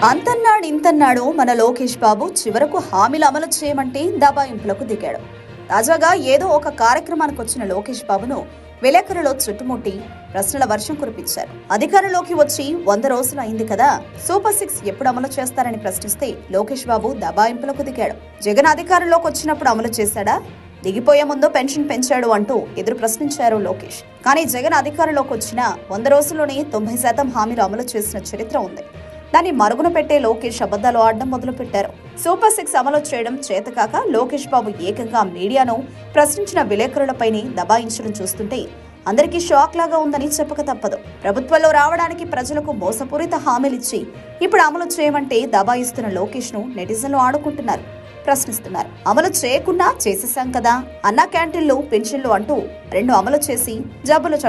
అంతన్నాడు ఇంతన్నాడు మన లోకేష్ బాబు చివరకు హామీలు అమలు చేయమంటే దబాయింపులకు దిగాడు. తాజాగా ఏదో ఒక కార్యక్రమానికి వచ్చిన లోకేష్ బాబును విలేకరులో చుట్టుముట్టి ప్రశ్నల వర్షం కురిపించారు. అధికారంలోకి వచ్చి 100 రోజులు అయింది కదా, సూపర్ 6 ఎప్పుడు అమలు చేస్తారని ప్రశ్నిస్తే లోకేష్ బాబు దబాయింపులకు దిగాడు. జగన్ అధికారంలోకి వచ్చినప్పుడు అమలు చేశాడా, దిగిపోయే ముందు పెన్షన్ పెంచాడు అంటూ ఎదురు ప్రశ్నించారు లోకేష్. కానీ జగన్ అధికారంలోకి వచ్చిన 100 రోజుల్లోనే 90% హామీలు అమలు చేసిన చరిత్ర ఉంది. దాన్ని మరుగున పెట్టే లోకేష్ అబద్దాలు ఆడడం మొదలుపెట్టారు. సూపర్ 6 అమలు చేయడం చేతకాక లోకేష్ బాబు ఏకంగా మీడియాను ప్రశ్నించిన విలేకరులపైనే దబాయించడం చూస్తుంటే అందరికీ షాక్ లాగా ఉందని చెప్పక తప్పదు. ప్రభుత్వంలో రావడానికి ప్రజలకు మోసపూరిత హామీలిచ్చి ఇప్పుడు అమలు చేయమంటే దబాయిస్తున్న లోకేష్ ను నెటిజన్లు ఆడుకుంటున్నారు, ప్రశ్నిస్తున్నారు. అమలు చేయకుండా చేసేసాం కదా, అన్నా క్యాంటీన్లు పెన్షన్లు అంటూ 2 అమలు చేసి జబ్బులు